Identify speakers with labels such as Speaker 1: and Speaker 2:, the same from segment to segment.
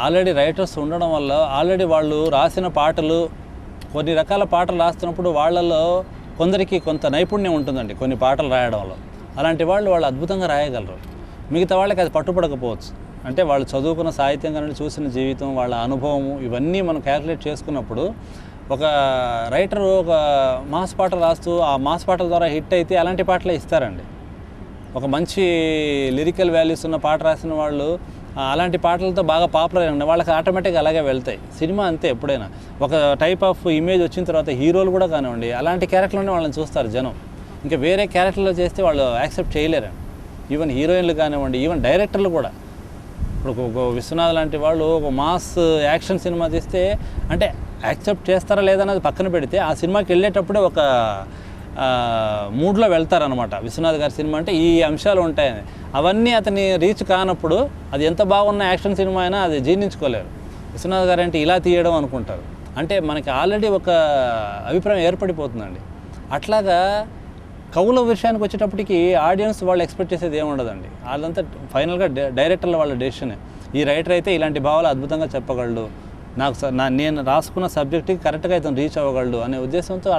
Speaker 1: Already writers ఉండడం వల్ల already వాళ్ళు రాసిన పాటలు కొన్ని రకాల పాటలు రాస్తున్నప్పుడు వాళ్ళలో కొందరికి కొంత నైపుణ్యం ఉంటుందండి కొన్ని పాటలు రాయడంలో. అలాంటి వాళ్ళు అద్భుతంగా రాయగలరు. మిగతా వాళ్ళకి అది పట్టుపడకపోవచ్చు. అంటే వాళ్ళు చదువుకున్న సాహిత్యం కానీ చూసిన జీవితం, వాళ్ళ అనుభవం ఇవన్నీ మనం క్యాలిక్యులేట్ చేసుకున్నప్పుడు ఒక రైటరు ఒక మాస్ పాటలు రాస్తూ ఆ మాస్ పాటల ద్వారా హిట్ అయితే అలాంటి పాటలే ఇస్తారండి. ఒక మంచి లిరికల్ వాల్యూస్ ఉన్న పాట రాసిన వాళ్ళు అలాంటి పాటలతో బాగా పాపులర్ అయిన వాళ్ళకి ఆటోమేటిక్గా అలాగే వెళ్తాయి. సినిమా అంతే, ఎప్పుడైనా ఒక టైప్ ఆఫ్ ఇమేజ్ వచ్చిన తర్వాత హీరోలు కూడా కానివ్వండి అలాంటి క్యారెక్టర్లోనే వాళ్ళని చూస్తారు జనం. ఇంకా వేరే క్యారెక్టర్లో చేస్తే వాళ్ళు యాక్సెప్ట్ చేయలేరండి. ఈవెన్ హీరోయిన్లు కానివ్వండి, ఈవెన్ డైరెక్టర్లు కూడా. ఇప్పుడు విశ్వనాథ్ లాంటి వాళ్ళు ఒక మాస్ యాక్షన్ సినిమా తీస్తే అంటే యాక్సెప్ట్ చేస్తారా లేదన్నది పక్కన పెడితే ఆ సినిమాకి వెళ్ళేటప్పుడే ఒక మూడ్లో వెళ్తారనమాట. విశ్వనాథ్ గారి సినిమా అంటే ఈ అంశాలు ఉంటాయని. అవన్నీ అతని రీచ్ కానప్పుడు అది ఎంత బాగున్న యాక్షన్ సినిమా అయినా అది జీర్ణించుకోలేరు. విశ్వనాథ్ గారు అంటే ఇలా తీయడం అనుకుంటారు. అంటే మనకి ఆల్రెడీ ఒక అభిప్రాయం ఏర్పడిపోతుందండి. అట్లాగా కవుల విషయానికి వచ్చేటప్పటికి ఆడియన్స్ వాళ్ళు ఎక్స్పెక్ట్ చేసేది ఏముండదండి. వాళ్ళంతా ఫైనల్గా డైరెక్టర్ల వాళ్ళ డెసిషనే. ఈ రైటర్ అయితే ఇలాంటి భావాలు అద్భుతంగా చెప్పగలడు, నేను రాసుకున్న సబ్జెక్ట్కి కరెక్ట్గా అయితే రీచ్ అవ్వగలడు అనే ఉద్దేశంతో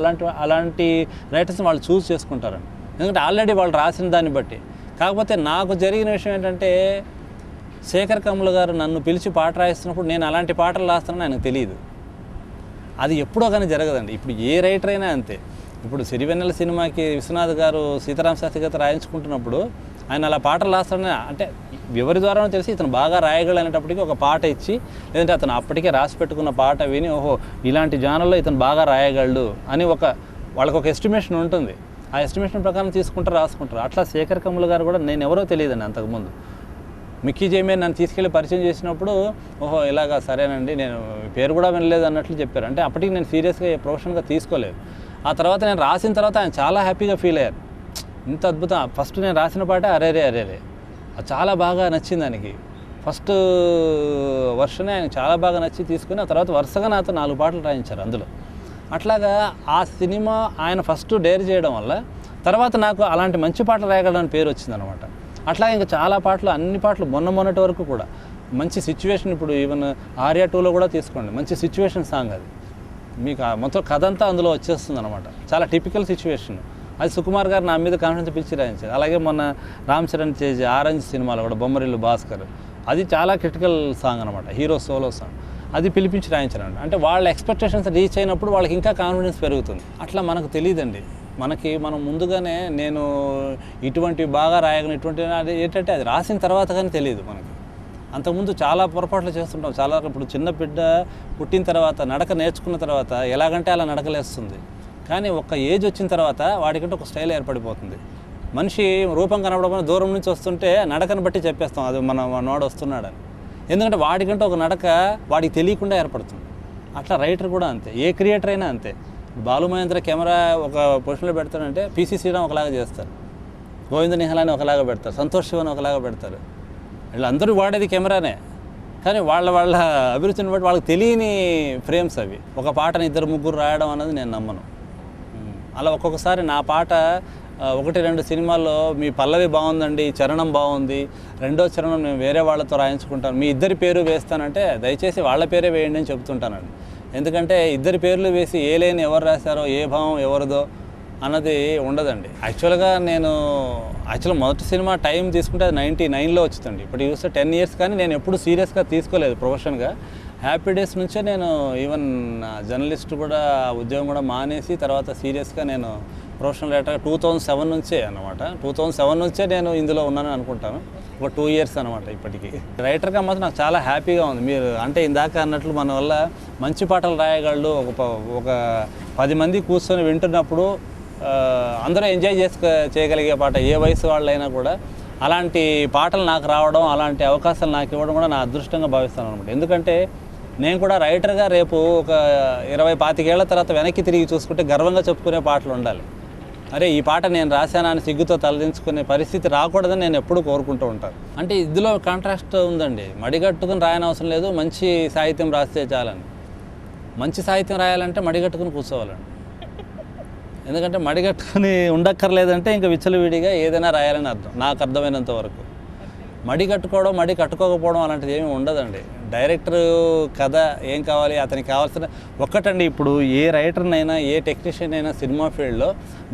Speaker 1: అలాంటి రైటర్స్ని వాళ్ళు చూస్ చేసుకుంటారండి. ఎందుకంటే ఆల్రెడీ వాళ్ళు రాసిన దాన్ని బట్టి. కాకపోతే నాకు జరిగిన విషయం ఏంటంటే శేఖర్ కమ్ముల గారు నన్ను పిలిచి పాట రాయిస్తున్నప్పుడు నేను అలాంటి పాటలు రాస్తానని ఆయనకు తెలియదు. అది ఎప్పుడో కానీ జరగదండి. ఇప్పుడు ఏ రైటర్ అయినా అంతే. ఇప్పుడు సిరివెన్నెల సినిమాకి విశ్వనాథ్ గారు సీతారామ శాస్త్రి గారితో రాయించుకుంటున్నప్పుడు ఆయన అలా పాటలు రాస్తాడని అంటే ఎవరి ద్వారానో తెలిసి ఇతను బాగా రాయగలనేటప్పటికీ ఒక పాట ఇచ్చి, లేదంటే అతను అప్పటికే రాసి పెట్టుకున్న పాట విని ఓహో ఇలాంటి జానర్లో ఇతను బాగా రాయగలడు అని వాళ్ళకు ఒక ఎస్టిమేషన్ ఉంటుంది. ఆ ఎస్టిమేషన్ ప్రకారం తీసుకుంటారు, రాసుకుంటారు. అట్లా శేఖర్ కమ్ముల గారు కూడా నేను ఎవరో తెలియదండి అంతకుముందు. మిక్కీ జేమే నన్ను తీసుకెళ్ళి పరిచయం చేసినప్పుడు ఓహో ఇలాగా సరేనండి, నేను పేరు కూడా వినలేదు అన్నట్లు చెప్పారు. అంటే అప్పటికి నేను సీరియస్గా ప్రొఫెషన్గా తీసుకోలేదు. ఆ తర్వాత నేను రాసిన తర్వాత ఆయన చాలా హ్యాపీగా ఫీల్ అయ్యారు. ఇంత అద్భుతం. ఫస్ట్ నేను రాసిన పాట అరేరే అది చాలా బాగా నచ్చింది ఆయనకి. ఫస్ట్ వర్షనే ఆయన చాలా బాగా నచ్చి తీసుకుని ఆ తర్వాత వరుసగా నాతో 4 పాటలు రాయించారు అందులో. అట్లాగా ఆ సినిమా ఆయన ఫస్ట్ డేర్ చేయడం వల్ల తర్వాత నాకు అలాంటి మంచి పాటలు రాయగలని పేరు వచ్చిందనమాట. అట్లాగే ఇంకా చాలా పాటలు, అన్ని పాటలు మొన్నటి వరకు కూడా మంచి సిచ్యువేషన్. ఇప్పుడు ఈవెన్ ఆర్యా 2లో కూడా తీసుకోండి, మంచి సిచ్యువేషన్ సాంగ్ అది. మీకు మొత్తం కథ అంతా అందులో వచ్చేస్తుంది అనమాట. చాలా టిపికల్ సిచ్యువేషన్. అది సుకుమార్ గారు నా మీద కాన్ఫిడెన్స్ పిలిచి రాయించారు. అలాగే మొన్న రామ్ చరణ్ తేజ్ ఆరెంజ్ సినిమాలో కూడా బొమ్మరిల్లు భాస్కర్, అది చాలా క్రిటికల్ సాంగ్ అనమాట, హీరో సోలో సాంగ్. అది పిలిపించి రాయించారండి. అంటే వాళ్ళ ఎక్స్పెక్టేషన్స్ రీచ్ అయినప్పుడు వాళ్ళకి ఇంకా కాన్ఫిడెన్స్ పెరుగుతుంది. అట్లా మనకు తెలియదండి. మనం ముందుగానే నేను ఇటువంటి బాగా రాయగలను, ఇటువంటి ఏంటంటే అది రాసిన తర్వాత కానీ తెలియదు మనకి. అంతకుముందు చాలా పొరపాట్లు చేస్తుంటాం. చాలా ఇప్పుడు చిన్న బిడ్డ పుట్టిన తర్వాత నడక నేర్చుకున్న తర్వాత ఎలాగంటే అలా నడకలేస్తుంది. కానీ ఒక ఏజ్ వచ్చిన తర్వాత వాడికంటే ఒక స్టైల్ ఏర్పడిపోతుంది. మనిషి రూపం కనపడకుండా దూరం నుంచి వస్తుంటే నడకను బట్టి చెప్పేస్తాం అది మనవాడు వస్తున్నాడని. ఎందుకంటే వాడికంటే ఒక నడక వాడికి తెలియకుండా ఏర్పడుతుంది. అట్లా రైటర్ కూడా అంతే, ఏ క్రియేటర్ అయినా అంతే. బాలు మహేంద్ర కెమెరా ఒక పొజిషన్లో పెడతాడంటే పిసి శ్రీరామ్ ఒకలాగా చేస్తారు, గోవింద నిహాలాని ఒకలాగా పెడతారు, సంతోష్ శివని ఒకలాగా పెడతారు. వీళ్ళందరూ వాడేది కెమెరానే, కానీ వాళ్ళ అభిరుచిని బట్టి వాళ్ళకి తెలియని ఫ్రేమ్స్ అవి. ఒక పాటని 2-3 రాయడం అన్నది నేను నమ్మను. అలా ఒక్కొక్కసారి నా పాట 1-2 సినిమాల్లో మీ పల్లవి బాగుందండి, చరణం బాగుంది, రెండో చరణం నేను వేరే వాళ్ళతో రాయించుకుంటాను, మీ ఇద్దరి పేరు వేస్తానంటే దయచేసి వాళ్ళ పేరే వేయండి అని చెప్తుంటానండి. ఎందుకంటే ఇద్దరి పేర్లు వేసి ఏ లేని ఎవరు రాశారో, ఏ భావం ఎవరిదో అన్నది ఉండదండి. యాక్చువల్గా మొదటి సినిమా టైం తీసుకుంటే అది 99లో వచ్చిందండి. ఇప్పుడు చూస్తే 10 ఇయర్స్. కానీ నేను ఎప్పుడు సీరియస్గా తీసుకోలేదు ప్రొఫెషన్గా. హ్యాపీ డేస్ నుంచే నేను ఈవెన్ జర్నలిస్ట్ కూడా ఉద్యోగం కూడా మానేసి తర్వాత సీరియస్గా నేను ప్రొఫెషనల్ రైటర్ 2007 నుంచే అనమాట. 2007 నుంచే నేను ఇందులో ఉన్నానని అనుకుంటాను. ఒక 2 ఇయర్స్ అనమాట ఇప్పటికీ. రైటర్గా మాత్రం నాకు చాలా హ్యాపీగా ఉంది. మీరు అంటే ఇందాక అన్నట్లు మన వల్ల మంచి పాటలు రాయగలడు, ఒక 10 మంది కూర్చొని వింటున్నప్పుడు అందరూ ఎంజాయ్ చేయగలిగే పాట ఏ వయసు వాళ్ళైనా కూడా అలాంటి పాటలు నాకు రావడం, అలాంటి అవకాశాలు నాకు ఇవ్వడం కూడా నా అదృష్టంగా భావిస్తాను అనమాట. ఎందుకంటే నేను కూడా రైటర్గా రేపు ఒక 20-25 ఏళ్ల తర్వాత వెనక్కి తిరిగి చూసుకుంటే గర్వంగా చెప్పుకునే పాటలు ఉండాలి. అరే ఈ పాట నేను రాశానా అని సిగ్గుతో తలదించుకునే పరిస్థితి రాకూడదని నేను ఎప్పుడూ కోరుకుంటూ ఉంటాను. అంటే ఇందులో కాంట్రాస్ట్ ఉందండి. మడిగట్టుకుని రాయని అవసరం లేదు, మంచి సాహిత్యం రాస్తే చాలని. మంచి సాహిత్యం రాయాలంటే మడిగట్టుకుని కూర్చోవాలండి. ఎందుకంటే మడిగట్టుకుని ఉండక్కర్లేదంటే ఇంకా విచ్చలవిడిగా ఏదైనా రాయాలని అర్థం, నాకు అర్థమైనంత వరకు. మడి కట్టుకోకపోవడం అలాంటిది ఏమీ ఉండదండి. డైరెక్టర్ కథ ఏం కావాలి, అతనికి కావాల్సిన ఒక్కటండి. ఇప్పుడు ఏ రైటర్నైనా ఏ టెక్నీషియన్ అయినా సినిమా ఫీల్డ్లో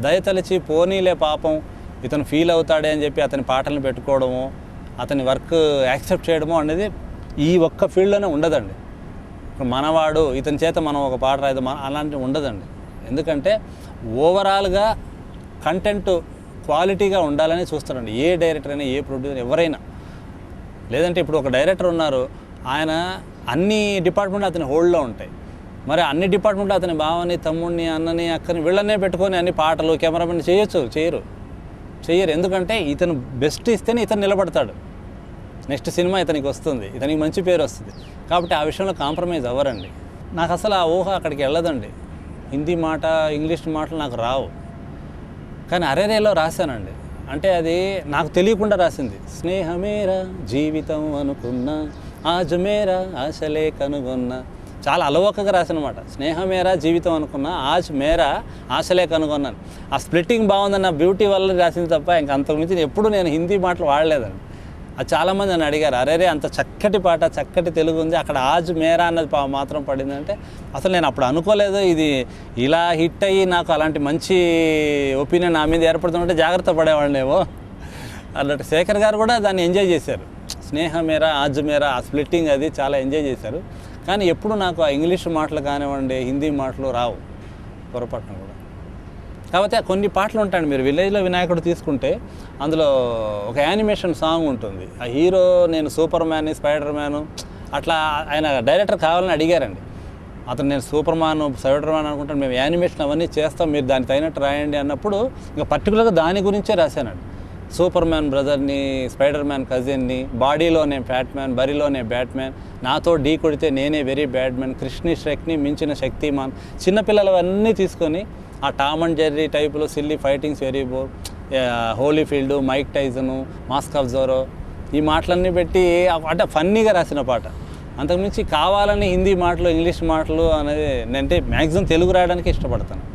Speaker 1: దయతలిచి పోనీలే పాపం ఇతను ఫీల్ అవుతాడే అని చెప్పి అతని పాటలను పెట్టుకోవడము, అతని వర్క్ యాక్సెప్ట్ చేయడము అనేది ఈ ఒక్క ఫీల్డ్లోనే ఉండదండి. ఇప్పుడు మనవాడు ఇతని చేత మనం ఒక పాట రాయదు అలాంటివి ఉండదండి. ఎందుకంటే ఓవరాల్గా కంటెంట్ క్వాలిటీగా ఉండాలని చూస్తారండి ఏ డైరెక్టర్ అయినా, ఏ ప్రొడ్యూసర్ ఎవరైనా. లేదంటే ఇప్పుడు ఒక డైరెక్టర్ ఉన్నారు, ఆయన అన్ని డిపార్ట్మెంట్లు అతని హోల్డ్లో ఉంటాయి. మరి అన్ని డిపార్ట్మెంట్లో అతని బావని, తమ్ముడిని, అన్నని, అక్కని వీళ్ళనే పెట్టుకొని అన్ని పాటలు, కెమెరామెన్ చేయరు. ఎందుకంటే ఇతను బెస్ట్ ఇస్తేనే ఇతను నిలబడతాడు, నెక్స్ట్ సినిమా ఇతనికి వస్తుంది, ఇతనికి మంచి పేరు వస్తుంది. కాబట్టి ఆ విషయంలో కాంప్రమైజ్ అవ్వరండి. నాకు అసలు ఆ ఊహ అక్కడికి వెళ్ళదండి. హిందీ మాట, ఇంగ్లీష్ మాటలు నాకు రావు. కానీ అరేరేలో రాశానండి. అంటే అది నాకు తెలియకుండా రాసింది. స్నేహమేరా జీవితం అనుకున్నా, ఆజ్ మేరా ఆశలే కనుగొన్నా. చాలా అలవోకగా రాసినమాట. స్నేహమేరా జీవితం అనుకున్నా, ఆజ్ మేరా ఆశలే కనుగొన్నాను. ఆ స్ప్లిట్టింగ్ బాగుందన్న బ్యూటీ వల్ల రాసింది తప్ప ఇంకా అంతకుమించి ఎప్పుడు నేను హిందీ మాటలు వాడలేదండి. అది చాలామంది నన్ను అడిగారు, అరేరే అంత చక్కటి పాట, చక్కటి తెలుగు ఉంది, అక్కడ ఆజ్ మేరా అన్నది మాత్రం పడిందంటే అసలు నేను అప్పుడు అనుకోలేదు ఇది ఇలా హిట్ అయ్యి నాకు అలాంటి మంచి ఒపీనియన్ నా మీద ఏర్పడుతుంటే జాగ్రత్త పడేవాళ్ళేమో అన్నట్టు. శేఖర్ గారు కూడా దాన్ని ఎంజాయ్ చేశారు. స్నేహమేరా, ఆజ్ మేరా, ఆ స్ప్లిట్టింగ్ అది చాలా ఎంజాయ్ చేశారు. కానీ ఎప్పుడు నాకు ఆ ఇంగ్లీష్ మాటలు కానివ్వండి, హిందీ మాటలు రావు పొరపాటున కూడా. కాకపోతే కొన్ని పాటలు ఉంటాయండి. మీరు విలేజ్లో వినాయకుడు తీసుకుంటే అందులో ఒక యానిమేషన్ సాంగ్ ఉంటుంది. ఆ హీరో నేను సూపర్ మ్యాన్, స్పైడర్ మ్యాను అట్లా ఆయన డైరెక్టర్ కావాలని అడిగారండి. అతను నేను సూపర్ మ్యాన్, స్పైడర్ మ్యాన్ అనుకుంటాను, మేము యానిమేషన్ అవన్నీ చేస్తాం, మీరు దానికి తగినట్టు రాయండి అన్నప్పుడు ఇంకా పర్టికులర్గా దాని గురించే రాశానండి. సూపర్ మ్యాన్ బ్రదర్ని, స్పైడర్ మ్యాన్ కజిన్ని, బాడీలోనే ఫ్యాట్ మ్యాన్, బరిలోనే బ్యాట్మ్యాన్, నాతో ఢీ కొడితే నేనే వెరీ బ్యాడ్ మ్యాన్, కృష్ణి ష్రెక్ని మించిన శక్తిమాన్, చిన్నపిల్లలవన్నీ తీసుకొని ఆ టామ్ అండ్ జెర్రీ టైపులో silly fightings very bore, Holyfield, Mike Tyson, mask of Zorro, ఈ మాటలన్నీ పెట్టి అంటే ఫన్నీగా రాసిన పాట. అంతకుమించి కావాలని హిందీ మాటలు, ఇంగ్లీష్ మాటలు అనేది అంటే మ్యాక్సిమం తెలుగు రాయడానికి ఇష్టపడతాను.